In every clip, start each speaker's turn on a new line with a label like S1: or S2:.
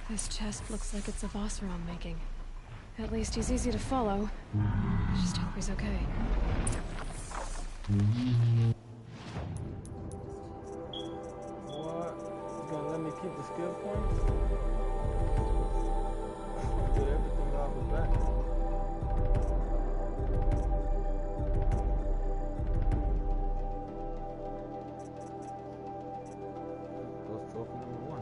S1: This chest looks like it's a Vossra I'm making. At least he's easy to follow. I just hope he's okay.
S2: What? You gonna let me keep the skill points? Get everything off the back. That's trophy number 1.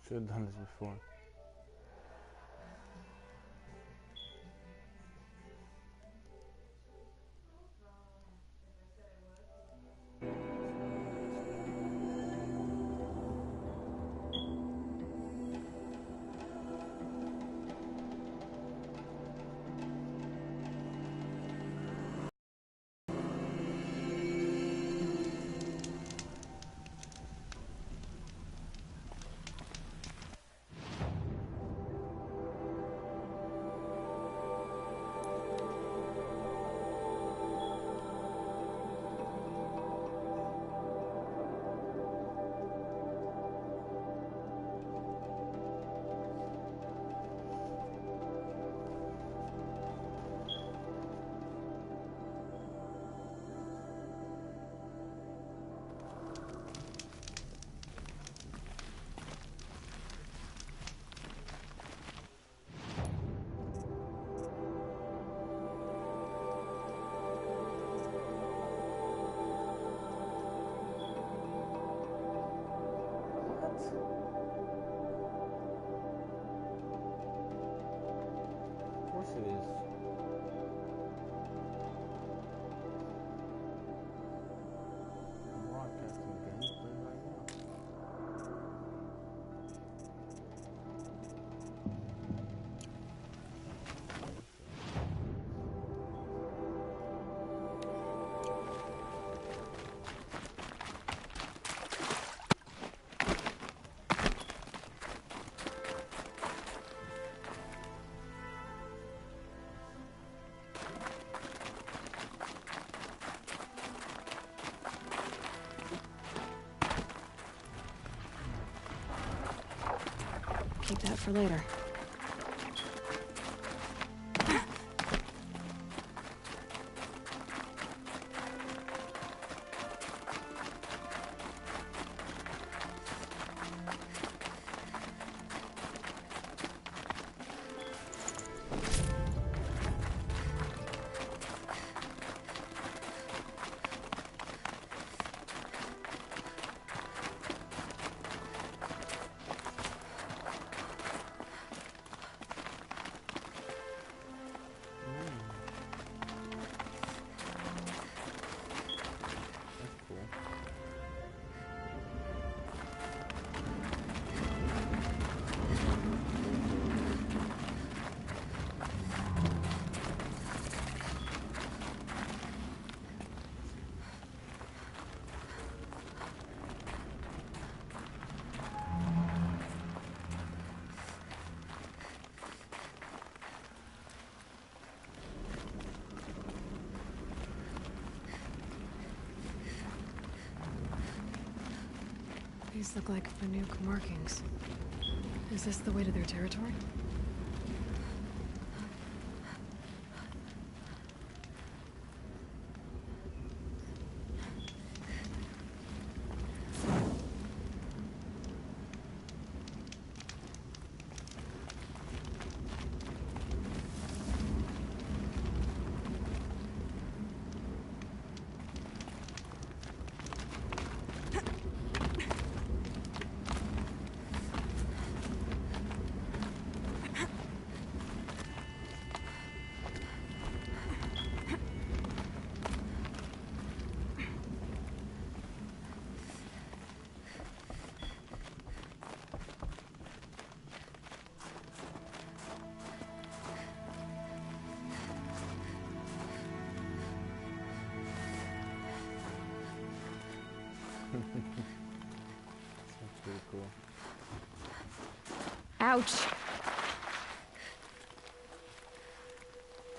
S2: Should have done this before. Of course it is. I'm broadcasting gameplay right now.
S1: Keep that for later. These look like Banuk markings. Is this the way to their territory?
S2: That's pretty cool.
S1: Ouch!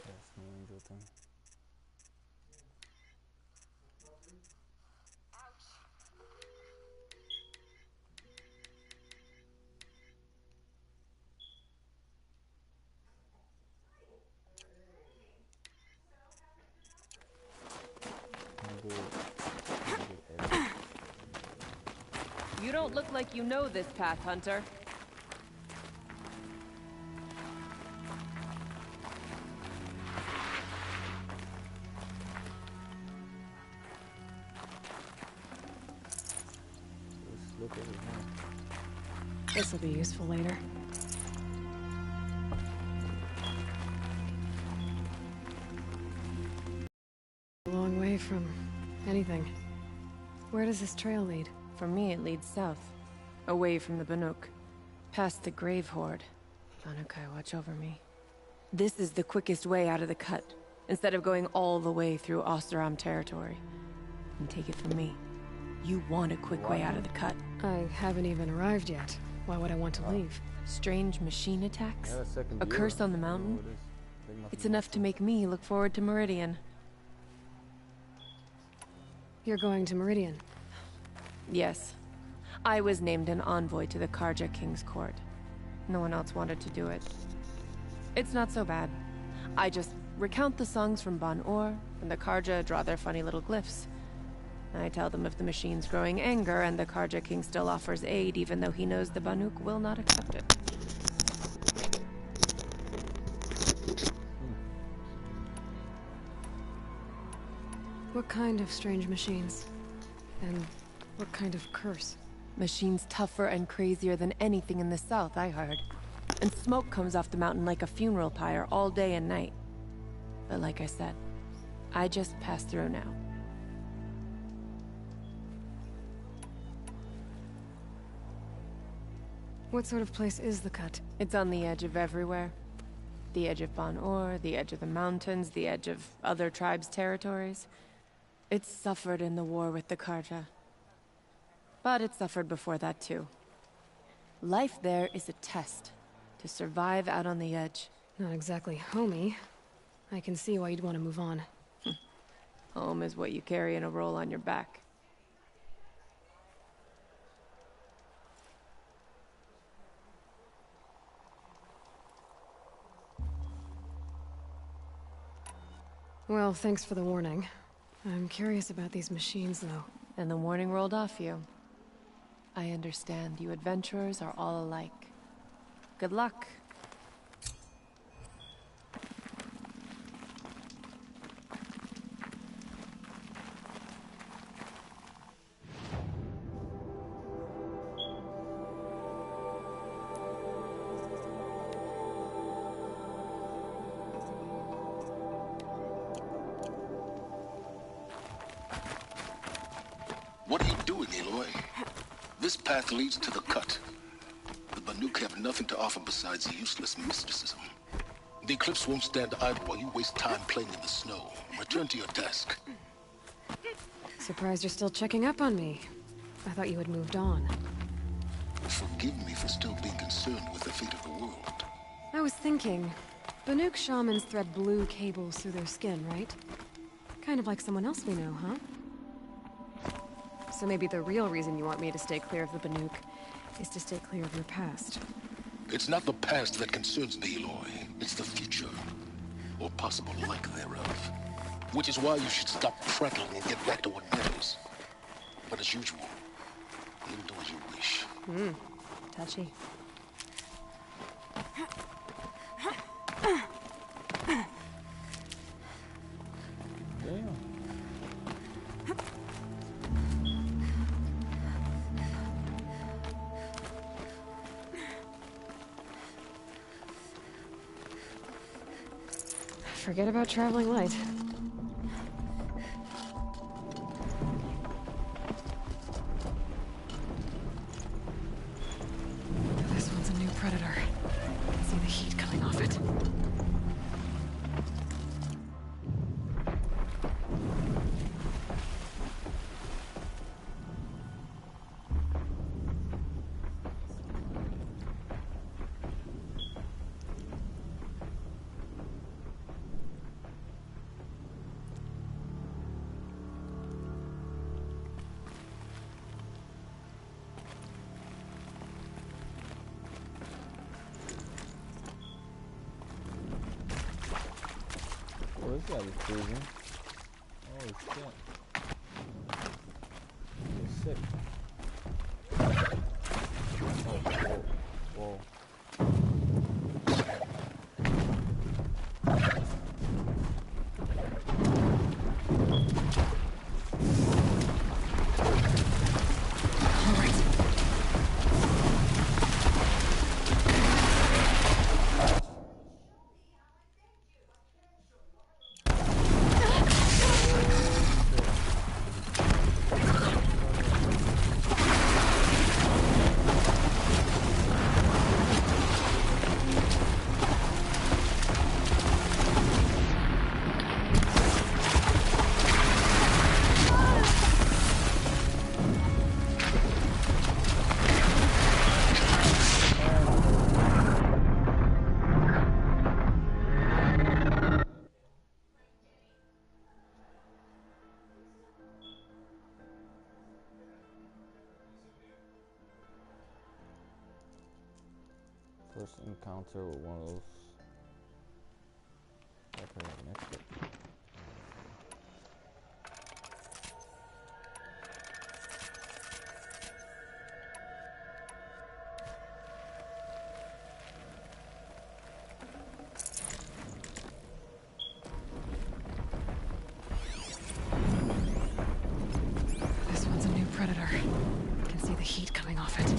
S2: That's no angel thing.
S3: You don't look like you know this path, Hunter.
S2: Just look at it now.
S1: This'll be useful later. A long way from anything. Where does this trail lead?
S3: For me, it leads south. Away from the Banuk. Past the Grave Horde. Banukai, watch over me. This is the quickest way out of the cut, instead of going all the way through Oseram territory. And take it from me. You want a quick way out of the cut.
S1: I haven't even arrived yet. Why would I want to leave?
S3: Strange machine attacks?
S2: Yeah, second
S3: A
S2: viewer.
S3: curse on the
S2: I don't know
S3: mountain?
S2: what it is. They must
S3: It's
S2: be
S3: enough to make me look forward to Meridian.
S1: You're going to Meridian.
S3: Yes. I was named an envoy to the Karja King's court. No one else wanted to do it. It's not so bad. I just recount the songs from Ban-Or, and the Karja draw their funny little glyphs. I tell them of the machine's growing anger, and the Karja King still offers aid, even though he knows the Banuk will not accept it.
S1: What kind of strange machines? And what kind of curse?
S3: Machines tougher and crazier than anything in the south, I heard. And smoke comes off the mountain like a funeral pyre all day and night. But like I said, I just pass through now.
S1: What sort of place is the cut?
S3: It's on the edge of everywhere. The edge of Ban-Or, the edge of the mountains, the edge of other tribes' territories. It suffered in the war with the Karja. But it suffered before that too. Life there is a test. To survive out on the edge.
S1: Not exactly homey. I can see why you'd want to move on.
S3: Home is what you carry in a roll on your back.
S1: Well, thanks for the warning. I'm curious about these machines, though.
S3: And the warning rolled off you. I understand. You adventurers are all alike. Good luck.
S4: What are you doing, Aloy? This path leads to the cut. The Banuk have nothing to offer besides useless mysticism. The Eclipse won't stand idle while you waste time playing in the snow. Return to your task.
S1: Surprised you're still checking up on me. I thought you had moved on.
S4: Forgive me for still being concerned with the fate of the world.
S1: I was thinking, Banuk shamans thread blue cables through their skin, right? Kind of like someone else we know, huh? So maybe the real reason you want me to stay clear of the Banuk is to stay clear of your past.
S4: It's not the past that concerns me, Aloy. It's the future, or possible lack thereof. Which is why you should stop prattling and get back to what matters. But as usual, you'll do as you wish.
S1: Touchy.
S2: Damn.
S1: Forget about traveling light. This one's a new predator. I can see the heat coming off it.
S2: Oh, this guy is freezing. Holy shit. He's sick. Oh, whoa, whoa. First encounter with one of those. Next bit.
S1: This one's a new predator. I can see the heat coming off it.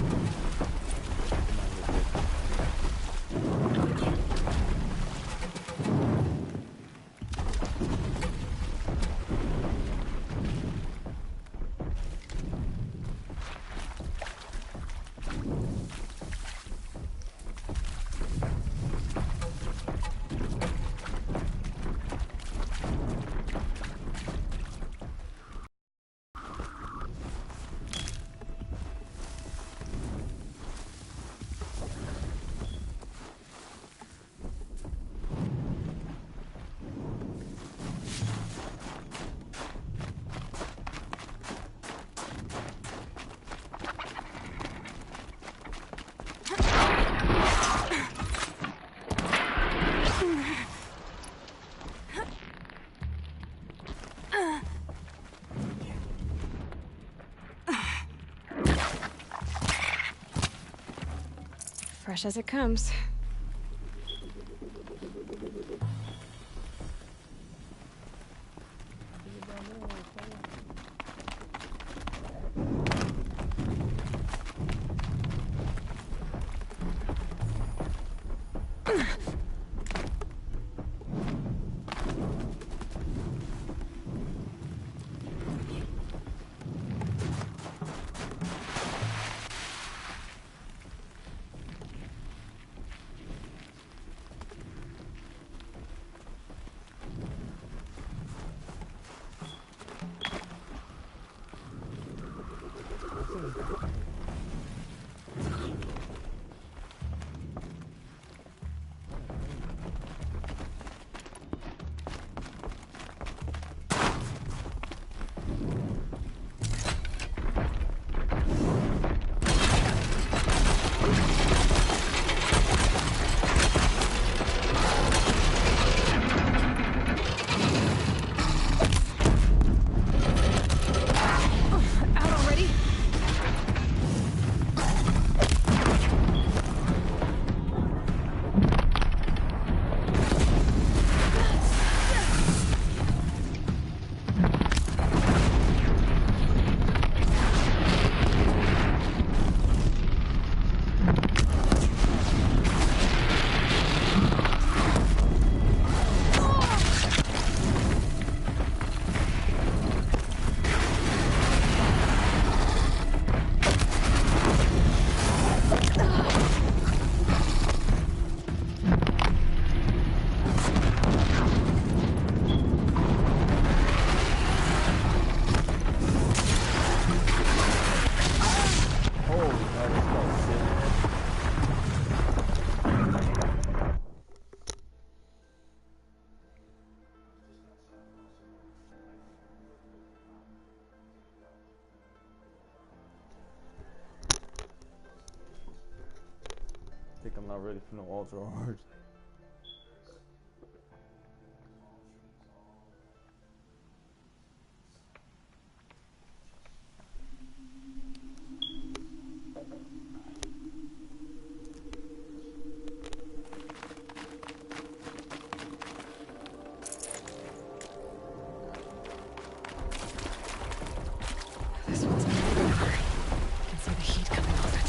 S1: Fresh as it comes.
S2: I'm not ready for no ultra hard.
S1: This one's a new predator. I can see the heat coming off it.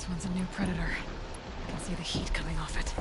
S1: One's a new predator. I can see the heat coming off it.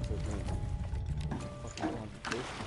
S2: Fucking competition.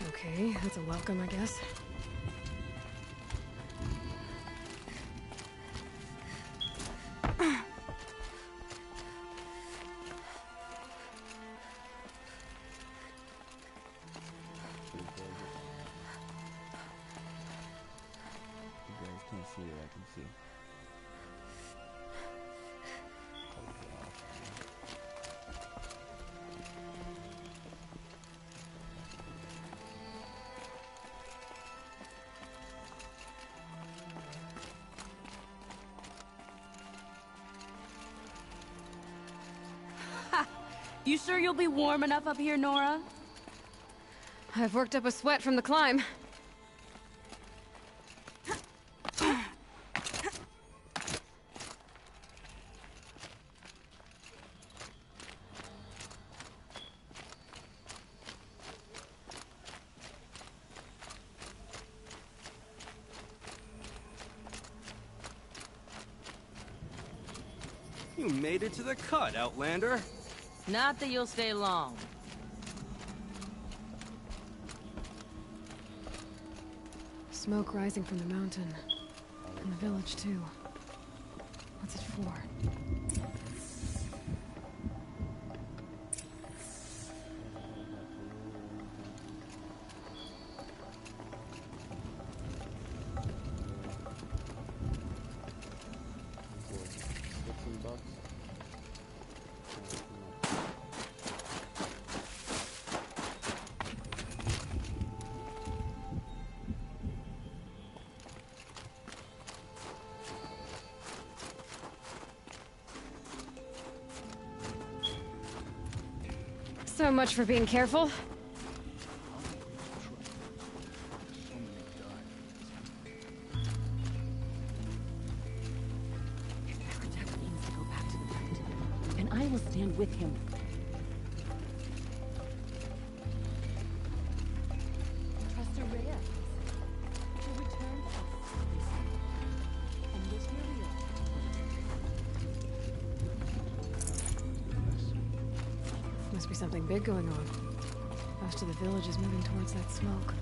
S1: Okay, that's a welcome, I guess.
S2: You guys can't see it, I can see.
S5: You sure you'll be warm enough up here, Nora?
S1: I've worked up a sweat from the climb.
S6: You made it to the cut, Outlander.
S5: Not that you'll stay long.
S1: Smoke rising from the mountain. And the village, too. What's it for?
S2: $15.
S1: So much for being careful.
S5: Protect means to go back to the night, and I will stand with him. Trust Araya. She'll return to us, they say. And this here we are.
S1: Must be something big going on. Most of the village is moving towards that smoke.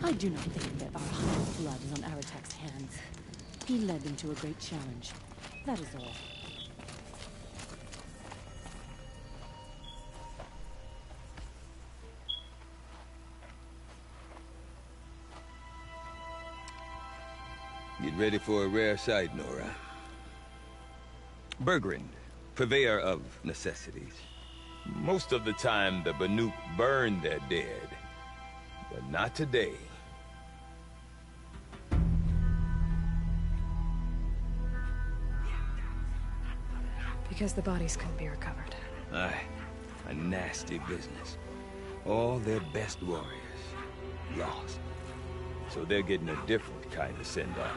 S5: I do not think that our Hunter's blood is on Aratak's hands. He led them to a great challenge. That is all.
S7: Get ready for a rare sight, Nora. Bergrand, purveyor of necessities. Most of the time, the Banuk burn their dead. But not today.
S1: Because the bodies couldn't be recovered.
S7: Aye, a nasty business. All their best warriors lost. So they're getting a different kind of send-off.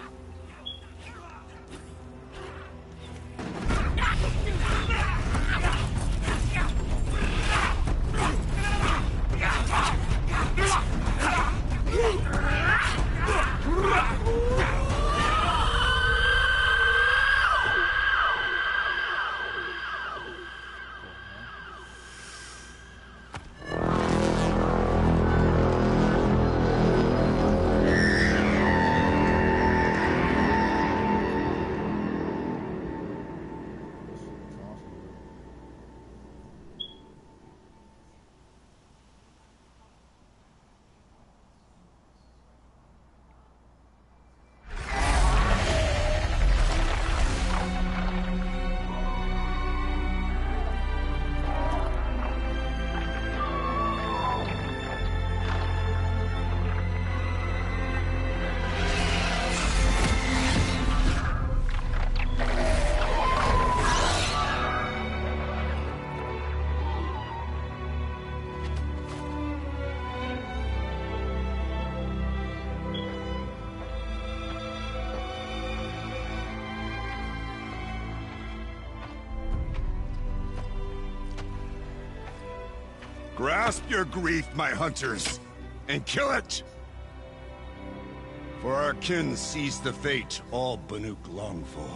S8: Grasp your grief, my hunters, and kill it! For our kin sees the fate all Banuk long for.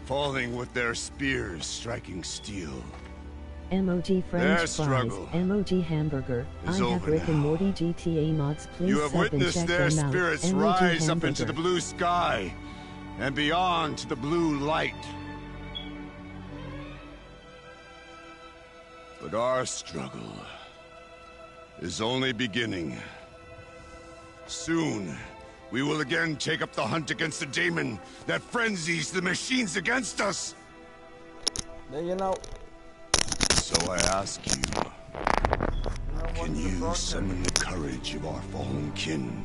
S8: Falling with their spears striking steel.
S9: MOG French
S8: Their
S9: fries,
S8: struggle
S9: MOG hamburger.
S8: is
S9: I have
S8: over
S9: Rick and
S8: now.
S9: Morty GTA mods. Please
S8: You have
S9: sub and
S8: witnessed
S9: check
S8: their
S9: them out.
S8: spirits
S9: MOG
S8: rise up into
S9: hamburger.
S8: the blue sky, and beyond to the blue light. But our struggle is only beginning. Soon, we will again take up the hunt against the daemon that frenzies the machines against us.
S2: You know.
S8: So I ask you, can you summon the courage of our fallen kin?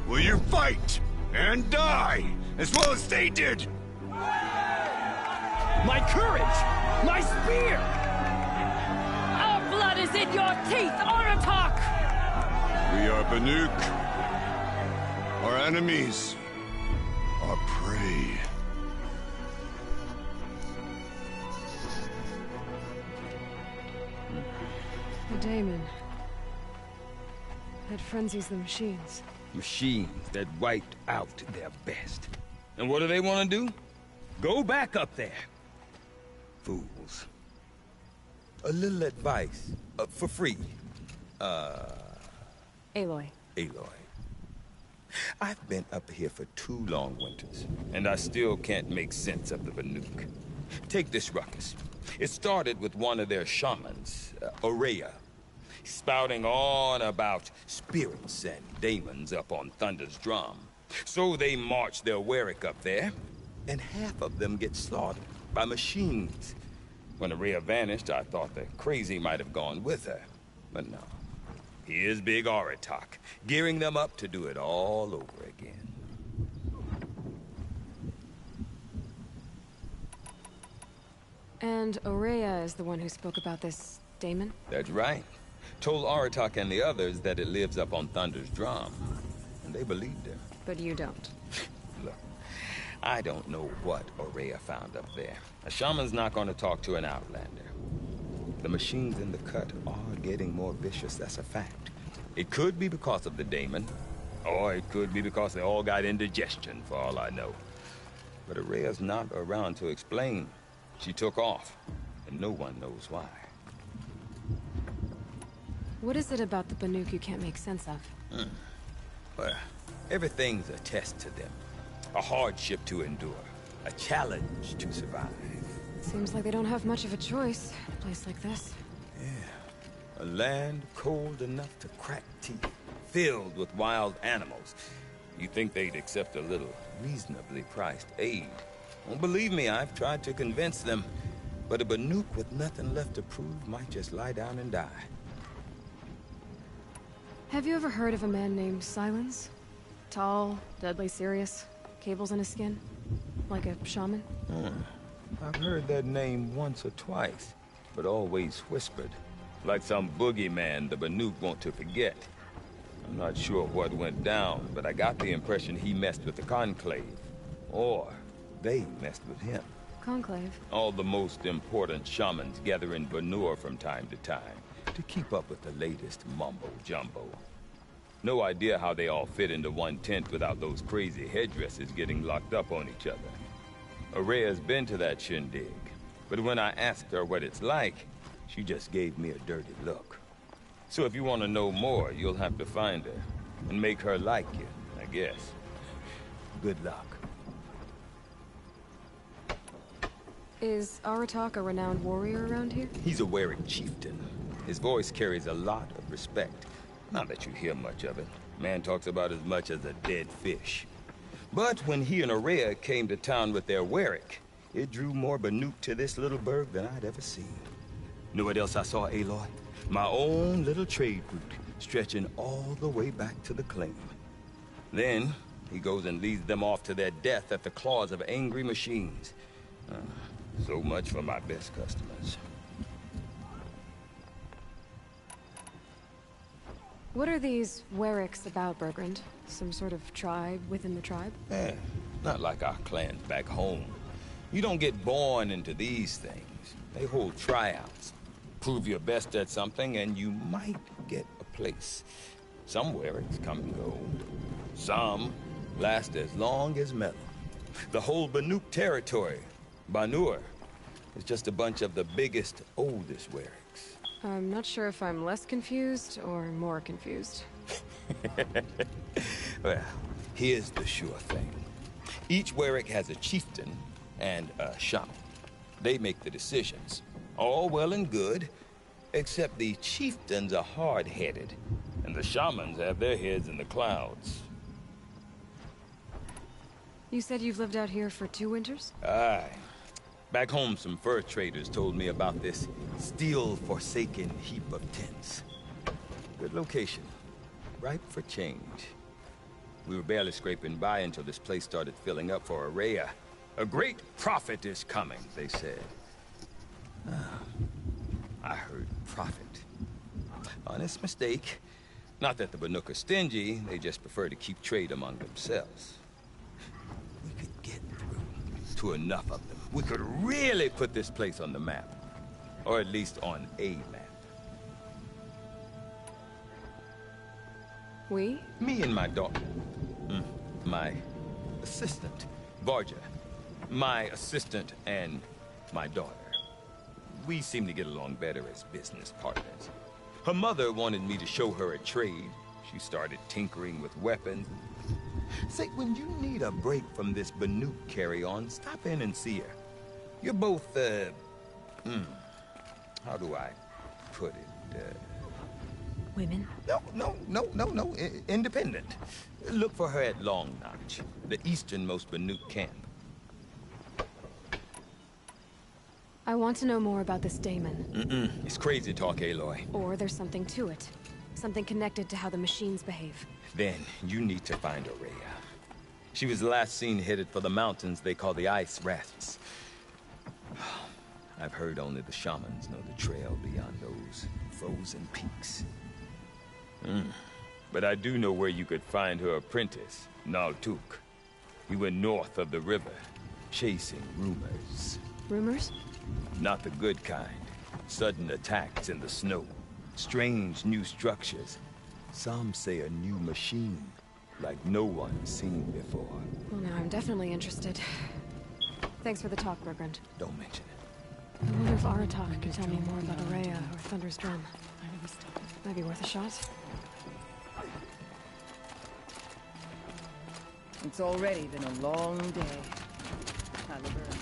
S8: Will you fight and die as well as they did?
S6: My courage! My spear!
S5: Our blood is in your teeth, Aratak!
S8: We are Banuk. Our enemies are prey.
S1: The daemon. It frenzies the machines.
S7: Machines that wiped out their best. And what do they want to do? Go back up there. Fools. A little advice, for free.
S1: Aloy.
S7: Aloy. I've been up here for 2 long winters, and I still can't make sense of the Banuk. Take this ruckus. It started with one of their shamans, Aurea, spouting on about spirits and daemons up on Thunder's drum. So they march their Warwick up there, and half of them get slaughtered by machines. When Aurea vanished, I thought the crazy might have gone with her, but no. Here's Big Aratak, gearing them up to do it all over again.
S1: And Aurea is the one who spoke about this daemon?
S7: That's right. Told Aratak and the others that it lives up on Thunder's drum. And they believed her.
S1: But you don't.
S7: Look, I don't know what Aurea found up there. A shaman's not going to talk to an outlander. The machines in the cut are getting more vicious, that's a fact. It could be because of the daemon, or it could be because they all got indigestion, for all I know. But Aurea's not around to explain. She took off, and no one knows why.
S1: What is it about the Banuk you can't make sense of?
S7: Well, everything's a test to them. A hardship to endure. A challenge to survive.
S1: Seems like they don't have much of a choice in a place like this.
S7: Yeah. A land cold enough to crack teeth. Filled with wild animals. You'd think they'd accept a little reasonably priced aid. Well, believe me, I've tried to convince them. But a Banuk with nothing left to prove might just lie down and die.
S1: Have you ever heard of a man named Silence? Tall, deadly serious, cables in his skin? Like a shaman?
S7: I've heard that name once or twice, but always whispered. Like some boogeyman the Banuk want to forget. I'm not sure what went down, but I got the impression he messed with the Conclave. Or they messed with him.
S1: Conclave?
S7: All the most important shamans gather in Banur from time to time to keep up with the latest mumbo-jumbo. No idea how they all fit into one tent without those crazy headdresses getting locked up on each other. Araya's been to that shindig, but when I asked her what it's like, she just gave me a dirty look. So if you want to know more, you'll have to find her and make her like you, I guess. Good luck.
S1: Is Aratak a renowned warrior around here?
S7: He's a Warwick chieftain. His voice carries a lot of respect. Not that you hear much of it. Man talks about as much as a dead fish. But when he and Araya came to town with their Warwick, it drew more Banuk to this little burg than I'd ever seen. Know what else I saw, Aloy? My own little trade route, stretching all the way back to the claim. Then, he goes and leads them off to their death at the claws of angry machines. So much for my best customers.
S1: What are these Warwicks about, Bergrand? Some sort of tribe within the tribe?
S7: Not like our clans back home. You don't get born into these things. They hold tryouts. Prove your best at something, and you might get a place. Some Warwicks come and go. Some last as long as metal. The whole Banuk territory, Banur, is just a bunch of the biggest, oldest Warwicks.
S1: I'm not sure if I'm less confused or more confused.
S7: Well, here's the sure thing. Each Warwick has a chieftain and a shaman. They make the decisions. All well and good, except the chieftains are hard-headed, and the shamans have their heads in the clouds.
S1: You said you've lived out here for 2 winters?
S7: Aye. Back home, some fur traders told me about this steel-forsaken heap of tents. Good location. Ripe for change. We were barely scraping by until this place started filling up for Araya. A great prophet is coming, they said. I heard prophet. Honest mistake. Not that the Banuk are stingy, they just prefer to keep trade among themselves. We could get through to enough of them. We could really put this place on the map. Or at least on a map.
S1: We?
S7: Me and my daughter. My assistant, Varja. My assistant and my daughter. We seem to get along better as business partners. Her mother wanted me to show her a trade. She started tinkering with weapons. Say, when you need a break from this Banuk carry-on, stop in and see her. You're both, how do I put it,
S1: Women?
S7: No. Independent. Look for her at Long Notch, the easternmost Banuk camp.
S1: I want to know more about this Daemon.
S7: It's crazy talk, Aloy.
S1: Or there's something to it. Something connected to how the machines behave.
S7: Then you need to find Araya. She was last seen headed for the mountains they call the Ice Rafts. I've heard only the shamans know the trail beyond those frozen peaks. But I do know where you could find her apprentice, Naltuk. He went north of the river, chasing rumors.
S1: Rumors?
S7: Not the good kind. Sudden attacks in the snow. Strange new structures. Some say a new machine, like no one's seen before.
S1: Well, now I'm definitely interested. Thanks for the talk, Bergrand.
S7: Don't mention it.
S1: I wonder if Aratak can tell me more about Araya or Thunder's Drum. I never stopped. Might be worth a shot.
S10: It's already been a long day. Caliber and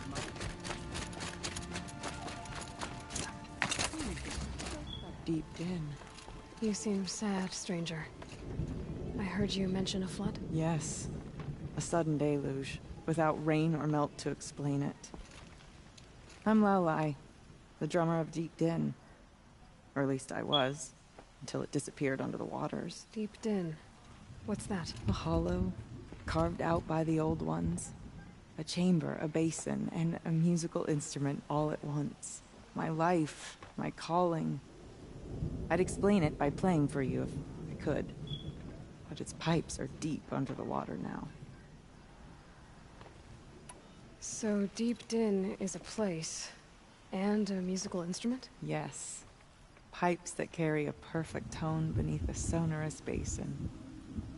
S3: Deep in.
S1: You seem sad, stranger. I heard you mention a flood.
S10: Yes. A sudden deluge, without rain or melt to explain it. I'm Laolai, the drummer of Deep Din. Or at least I was, until it disappeared under the waters.
S1: Deep Din. What's that?
S10: A hollow, carved out by the old ones. A chamber, a basin, and a musical instrument all at once. My life, my calling. I'd explain it by playing for you if I could. But its pipes are deep under the water now.
S1: So Deep Din is a place, and a musical instrument?
S10: Yes. Pipes that carry a perfect tone beneath a sonorous basin.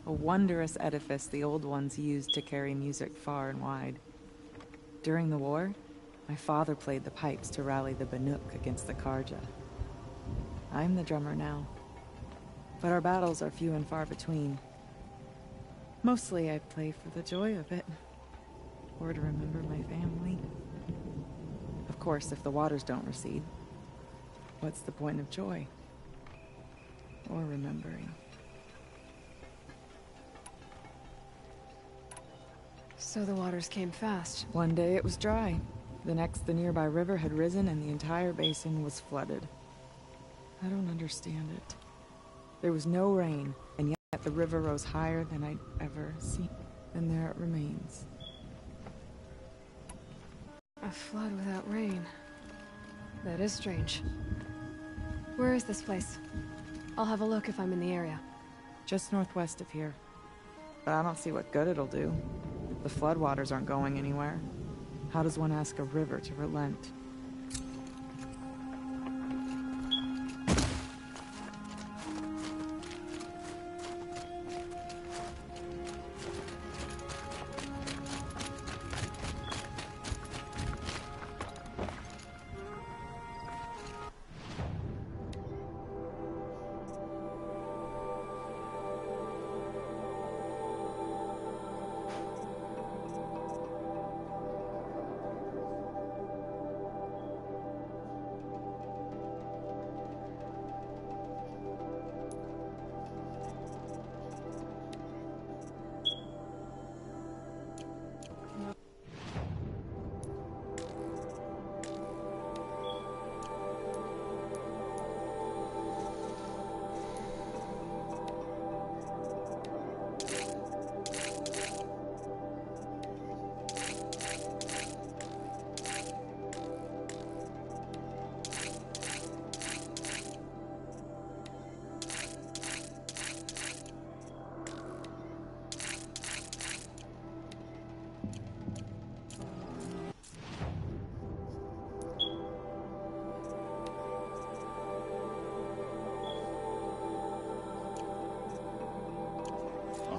S10: A wondrous edifice the old ones used to carry music far and wide. During the war, my father played the pipes to rally the Banuk against the Karja. I'm the drummer now. But our battles are few and far between. Mostly I play for the joy of it. Or to remember my family. Of course, if the waters don't recede, what's the point of joy? Or remembering?
S1: So the waters came fast.
S10: One day it was dry. The next, the nearby river had risen and the entire basin was flooded. I don't understand it. There was no rain, and yet the river rose higher than I'd ever seen. And there it remains.
S1: A flood without rain. That is strange. Where is this place? I'll have a look if I'm in the area.
S10: Just northwest of here. But I don't see what good it'll do. The floodwaters aren't going anywhere. How does one ask a river to relent?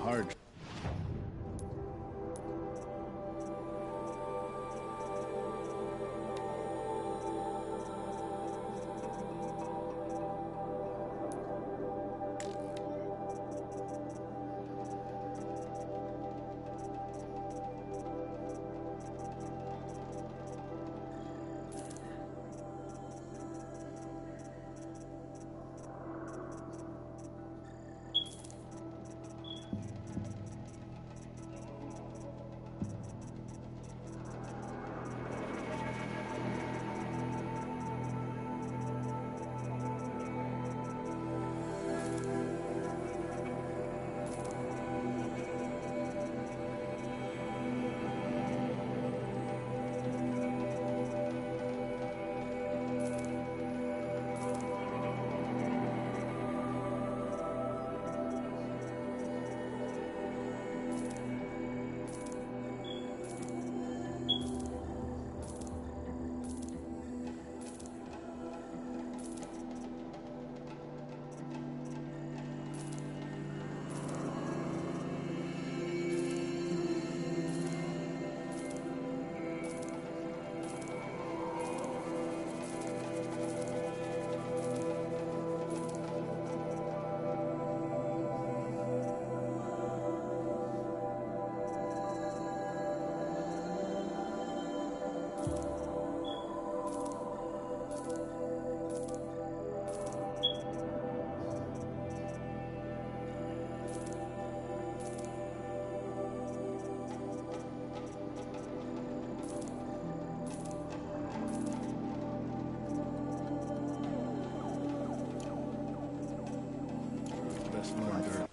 S4: Hard. Best learn dirt.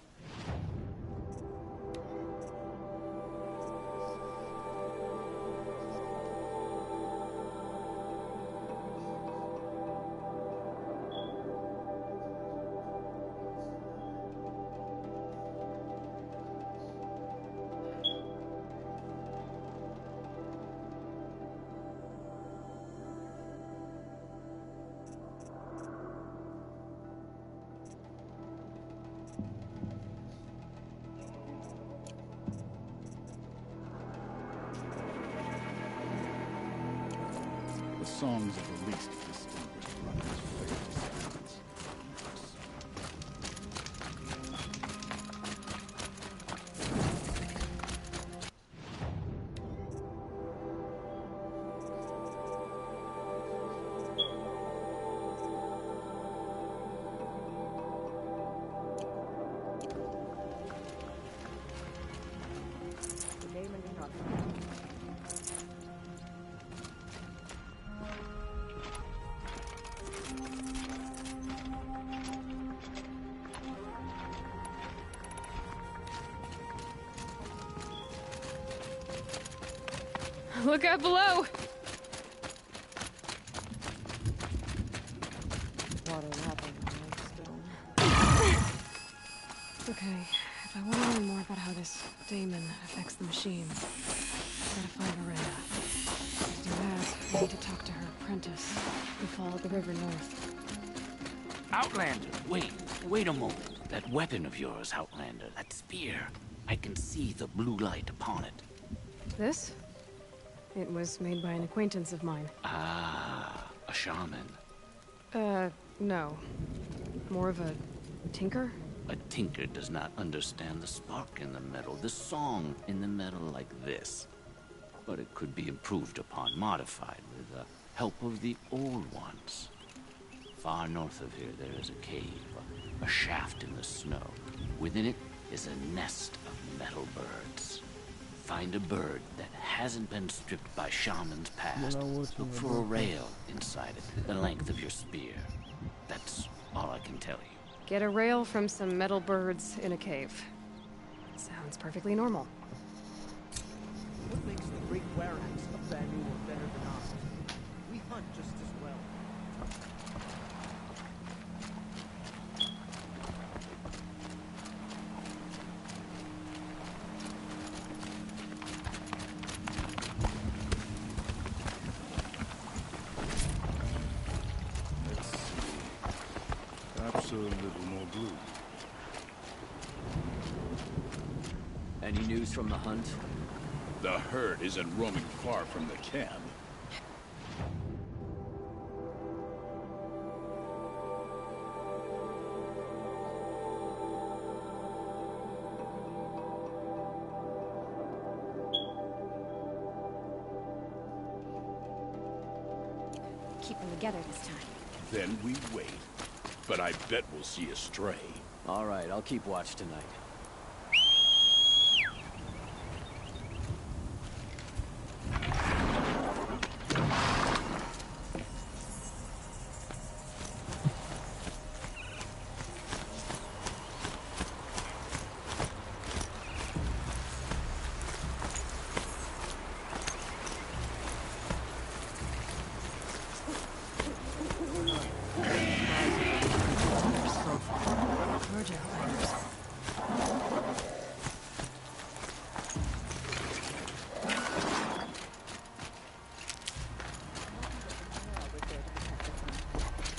S4: The songs of the least distinguished runners fade to silence.
S1: Look out below!
S10: Water lapping on stone.
S1: Okay, if I want to learn more about how this daemon affects the machine, I gotta find Miranda. To do that, I need to talk to her apprentice, who followed the river north.
S11: Outlander, wait a moment. That weapon of yours, Outlander, that spear. I can see the blue light upon it.
S1: This? It was made by an acquaintance of mine.
S11: Ah, a shaman.
S1: No. More of a tinker?
S11: A tinker does not understand the spark in the metal, the song in the metal like this. But it could be improved upon, modified with the help of the old ones. Far north of here, there is a cave, a shaft in the snow. Within it is a nest of metal birds. Find a bird that hasn't been stripped by shamans past. Look for a rail inside it, the length of your spear. That's all I can tell you.
S1: Get a rail from some metal birds in a cave. Sounds perfectly normal.
S6: What makes the great Warax of Banu better than ours? We hunt just as well.
S4: Perhaps a little more blue.
S12: Any news from the hunt?
S8: The herd isn't roaming far from the camp.
S5: Keep them together this time.
S8: Then we wait. But I bet we'll see a stray.
S12: All right, I'll keep watch tonight.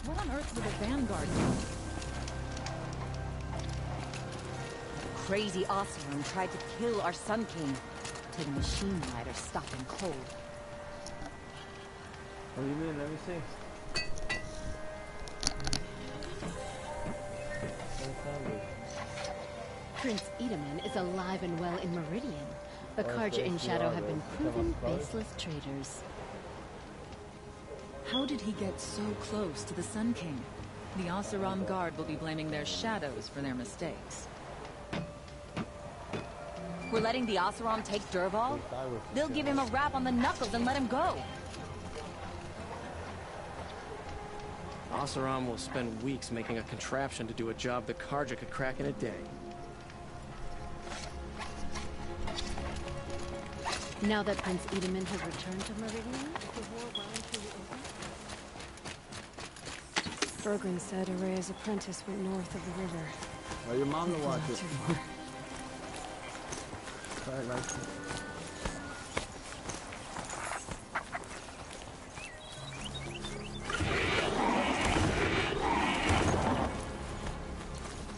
S5: What on earth would a vanguard do? Crazy Oseram tried to kill our Sun King till the machine rider stopped him cold.
S2: What do you mean? Let me see.
S5: Prince Edaman is alive and well in Meridian. The Karja in Shadow have been proven faceless traitors.
S13: How did he get so close to the Sun King? The Oseram Guard will be blaming their shadows for their mistakes.
S5: We're letting the Oseram take Dervahl? They'll give him a rap on the knuckles and let him go.
S14: Oseram will spend weeks making a contraption to do a job the Carja could crack in a day.
S5: Now that Prince Edamin has returned to Meridian, is the war well and truly over?
S1: Bergren said Araya's apprentice went north of the river.
S2: Well, your mom to watch
S1: Not
S2: it.
S1: too far.
S2: Sorry, like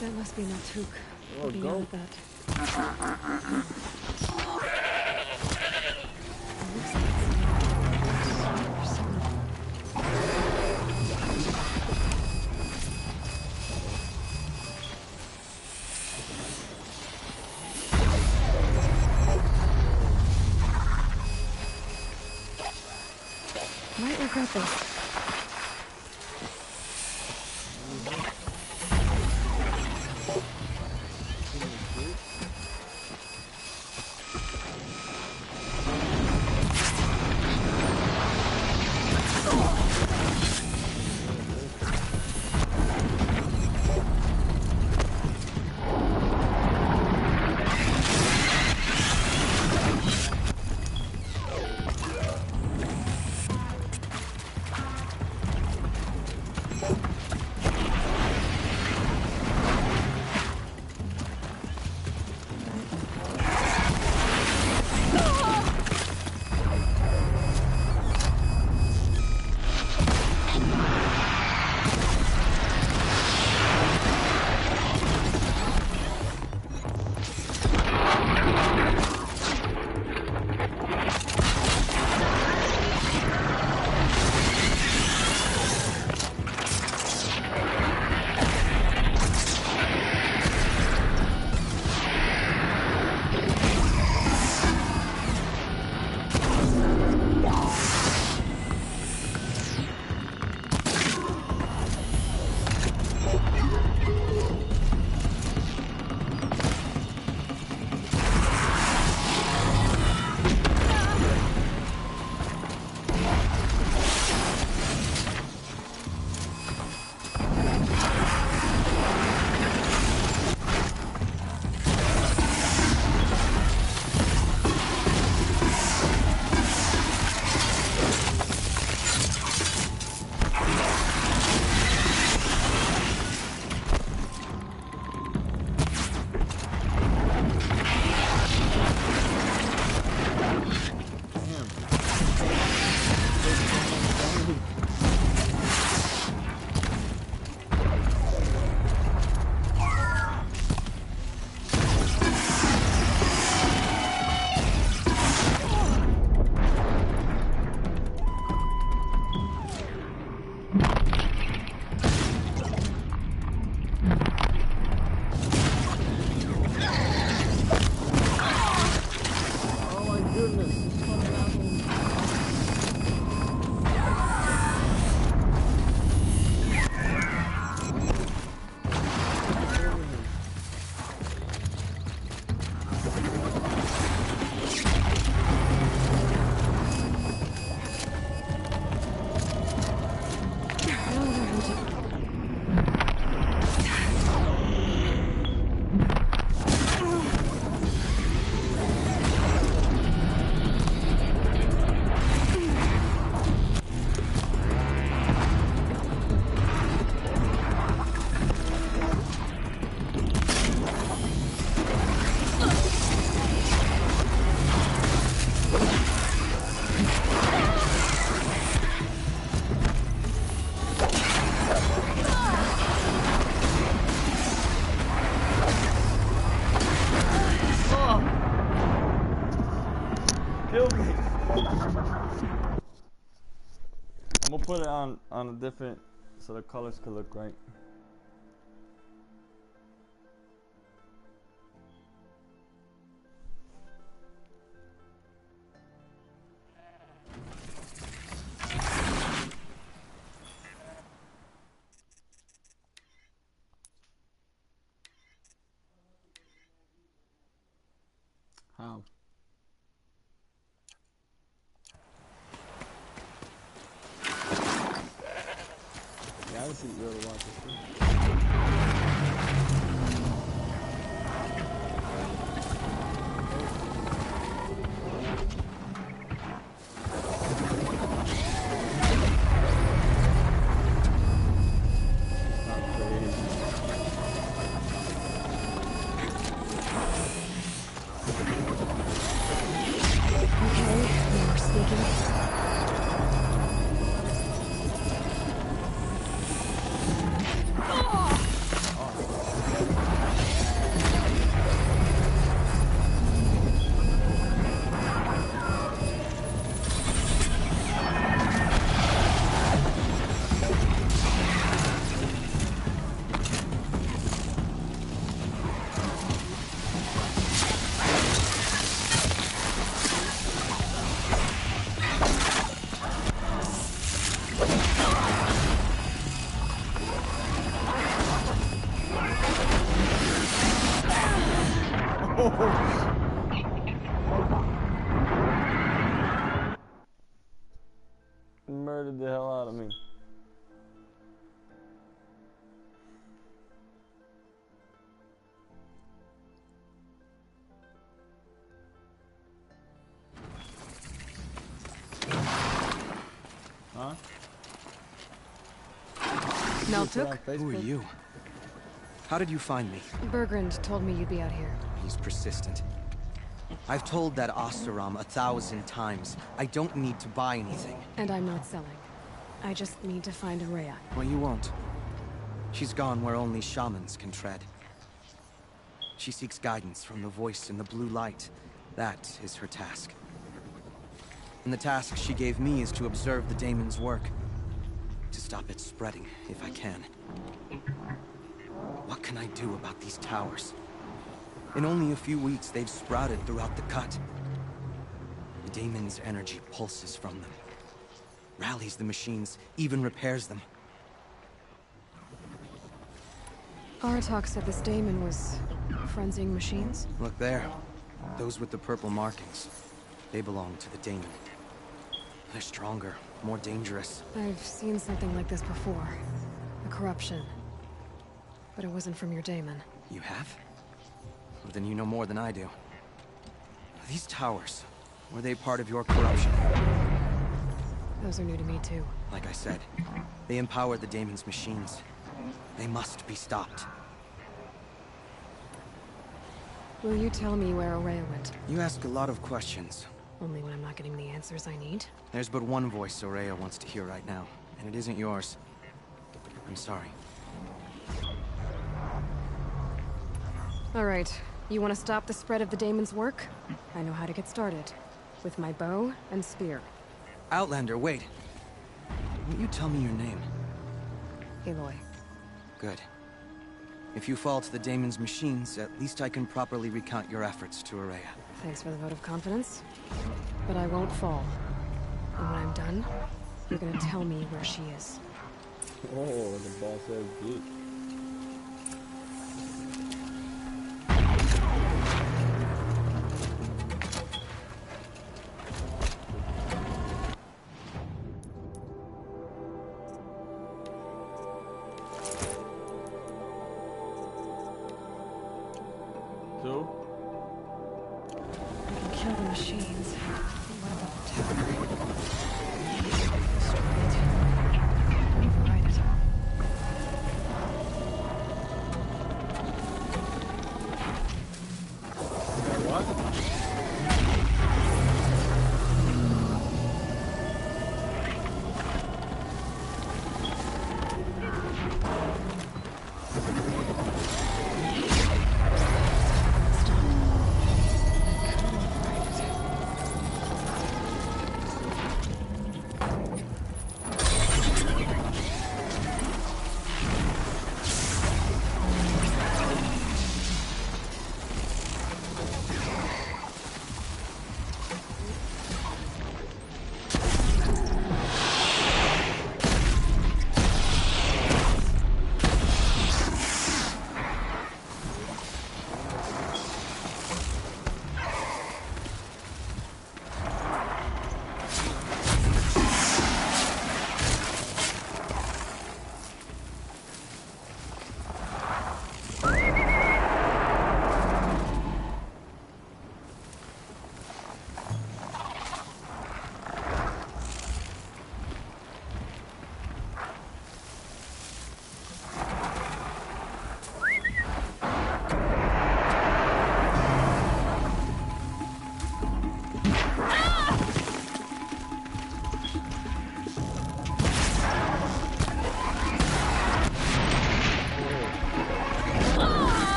S1: That must be Natuk.
S2: Oh,
S1: Looking
S2: go.
S1: out at that. It looks like it's might regret this.
S2: I'm gonna put it on a different so the colors could look right. How? Yeah, want you to be able to watch this too. Murdered the hell out of me. Huh?
S1: Meltook?
S15: Who are you? How did you find me?
S1: Bergrand told me you'd be out here.
S15: He's persistent. I've told that Oseram 1,000 times. I don't need to buy anything.
S1: And I'm not selling. I just need to find Araya.
S15: Well, you won't. She's gone where only shamans can tread. She seeks guidance from the voice in the blue light. That is her task. And the task she gave me is to observe the daemon's work. To stop it spreading, if I can. What can I do about these towers? In only a few weeks, they've sprouted throughout the cut. The daemon's energy pulses from them. Rallies the machines, even repairs them.
S1: Aratak said this daemon was frenzying machines.
S15: Look there. Those with the purple markings. They belong to the daemon. They're stronger, more dangerous.
S1: I've seen something like this before. A corruption. But it wasn't from your daemon.
S15: You have? Well, then you know more than I do. These towers, were they part of your corruption?
S1: Those are new to me too.
S15: Like I said, they empower the daemon's machines. They must be stopped.
S1: Will you tell me where Araya went?
S15: You ask a lot of questions.
S1: Only when I'm not getting the answers I need.
S15: There's but one voice Araya wants to hear right now, and it isn't yours. I'm sorry.
S1: All right. You want to stop the spread of the daemon's work? I know how to get started. With my bow and spear.
S15: Outlander, wait. Won't you tell me your name?
S1: Aloy.
S15: Good. If you fall to the daemon's machines, at least I can properly recount your efforts to Araya.
S1: Thanks for the vote of confidence. But I won't fall. And when I'm done, you're gonna tell me where she is.
S2: Oh, the boss says good.
S1: I can kill the machines. What about the tower? Destroy it. Override it.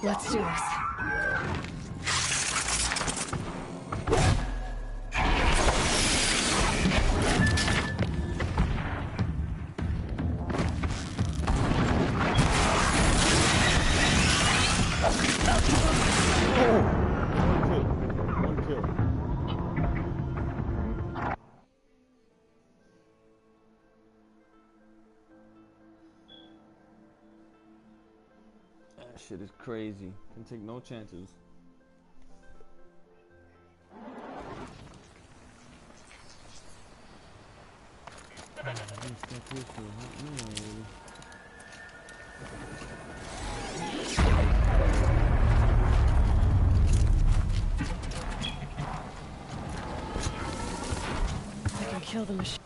S1: Let's do this.
S2: One kill. That shit is crazy. Can take no chances.
S1: I can kill the machine.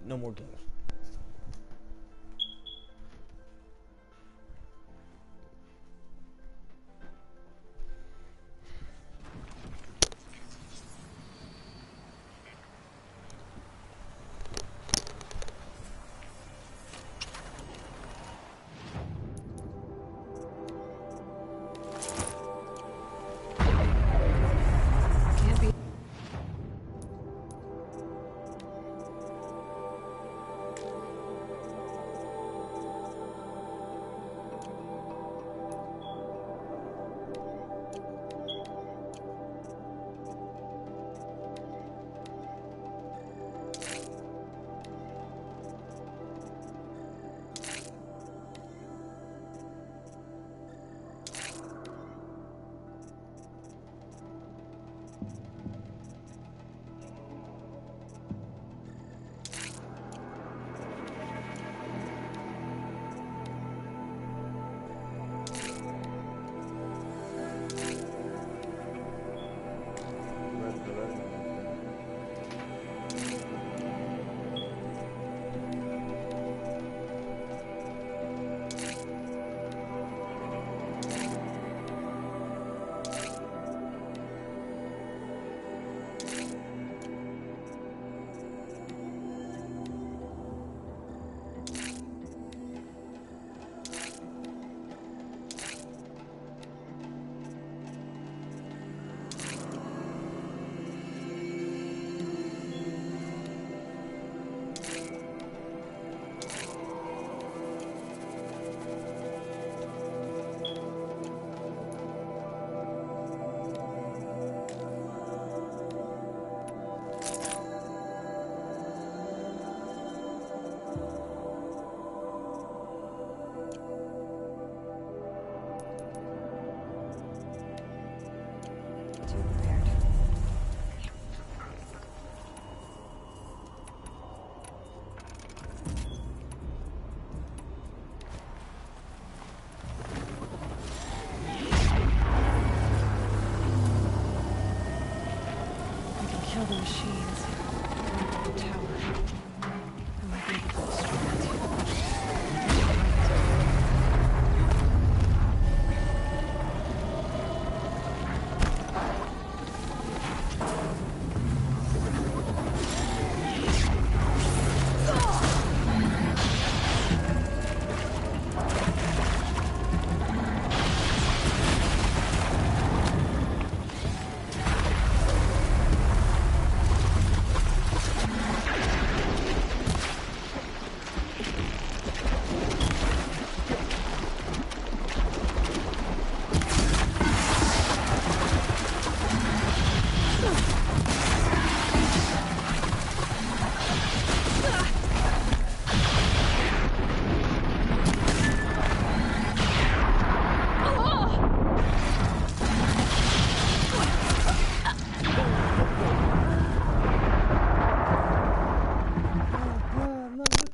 S2: No more games.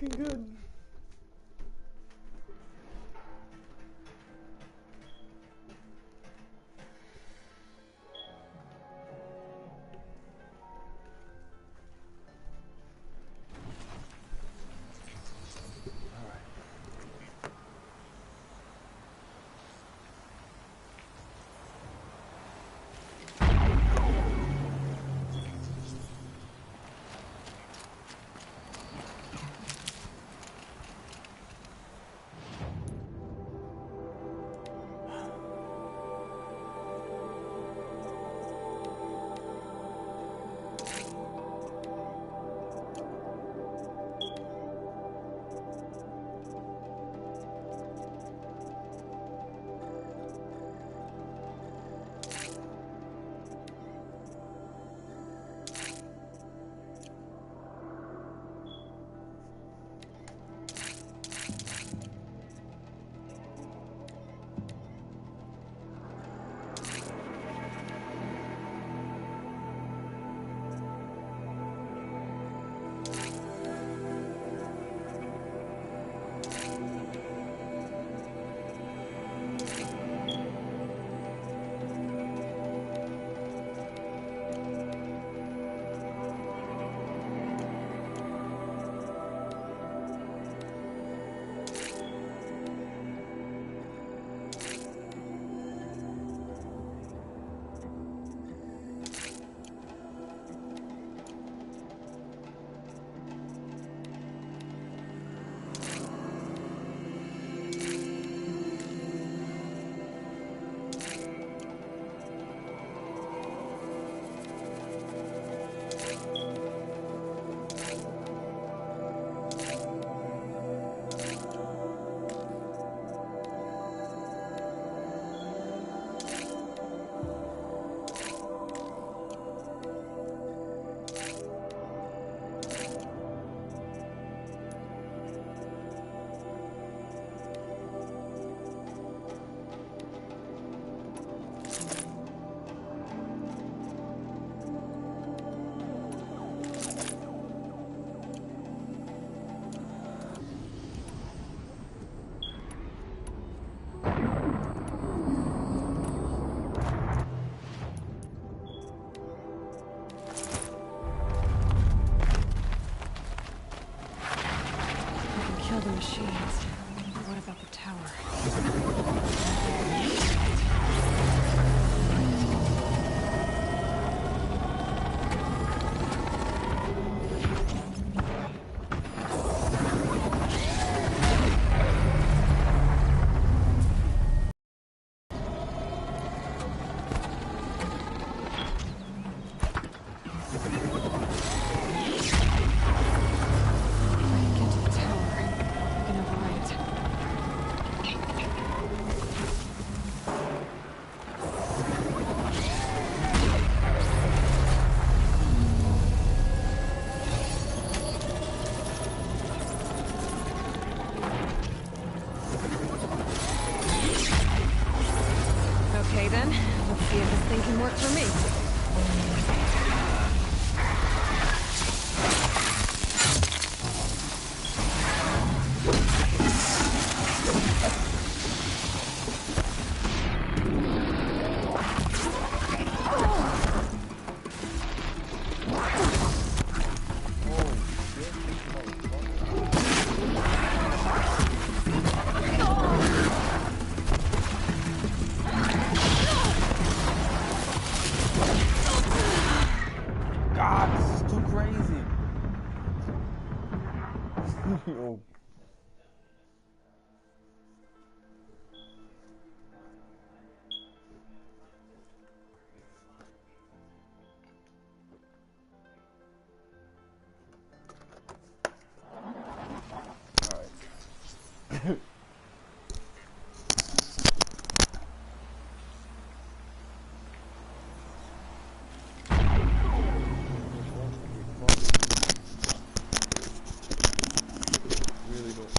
S2: looking good.
S1: Kill the machines. What about the tower? Okay then, let's see if this thing can work for me.
S2: God, this is too crazy. Yo. Alright. Really good.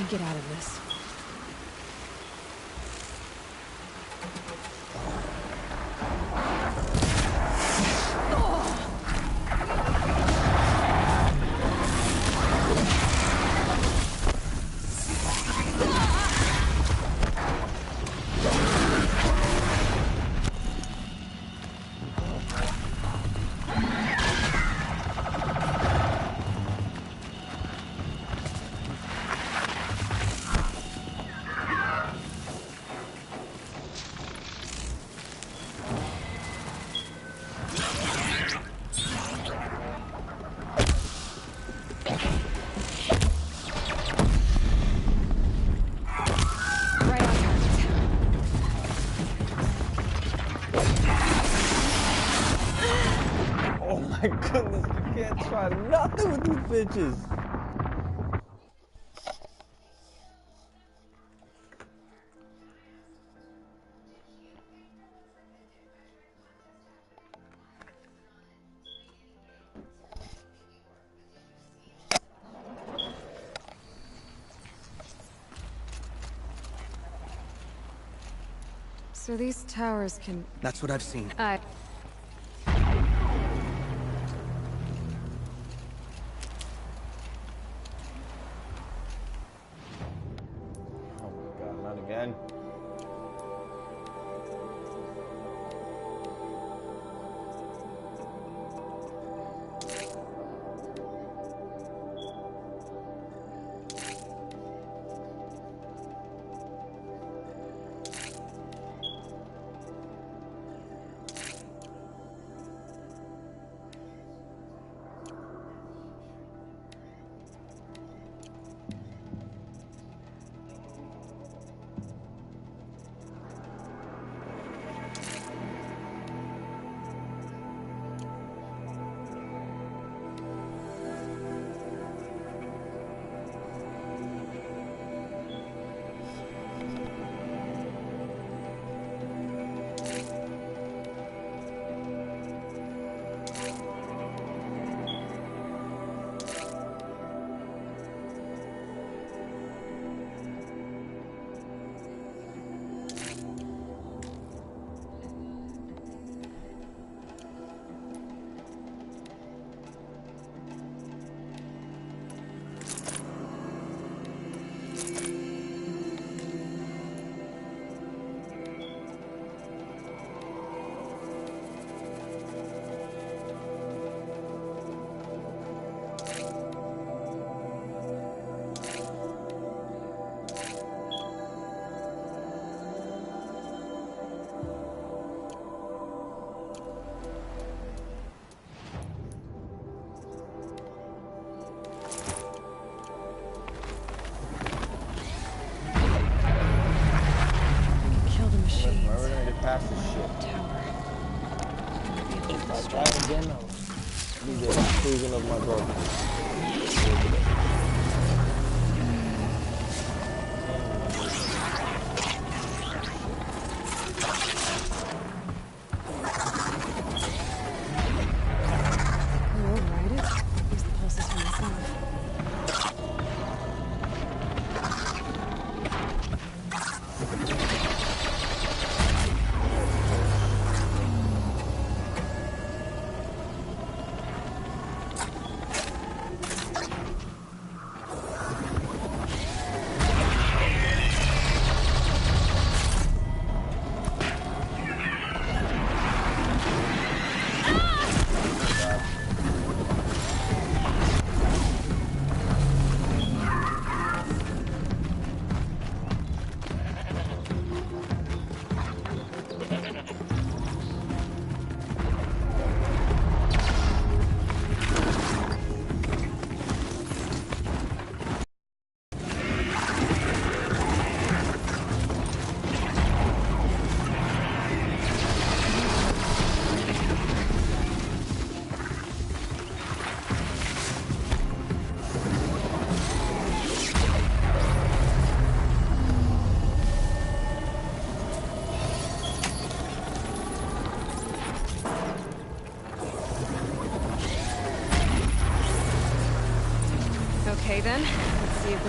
S1: get out of this.
S2: Oh my goodness, you can't try nothing with these bitches.
S1: So these towers can...
S15: That's what I've seen.
S2: Oh my god, not again. We're gonna get past this shit. If I die again, I'll be the conclusion of my brother.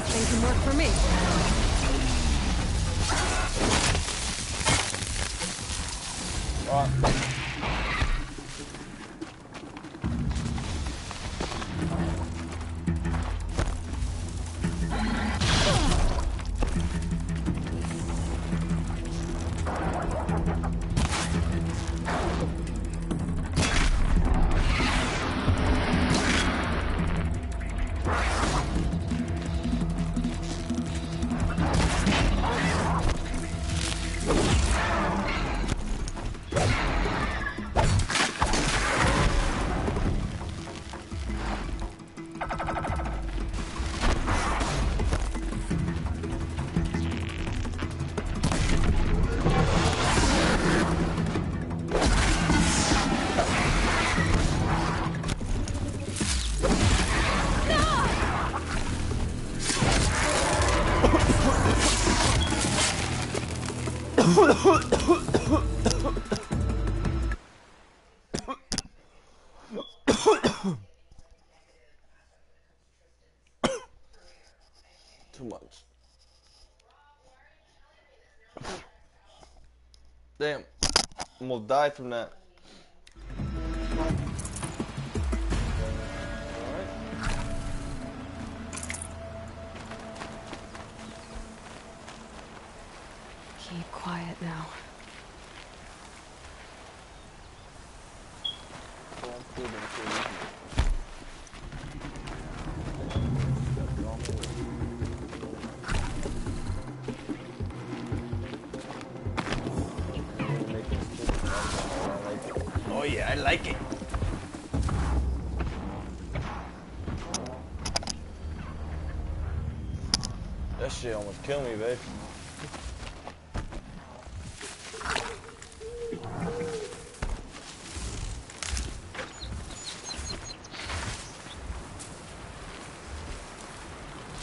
S1: this thing can work for me.
S2: Too much. Damn. Almost died from that.
S1: Keep quiet now.
S2: Oh yeah, I like it. That shit almost killed me, babe.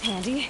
S1: Handy.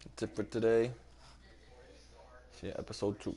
S2: That's it for today. See you episode 2.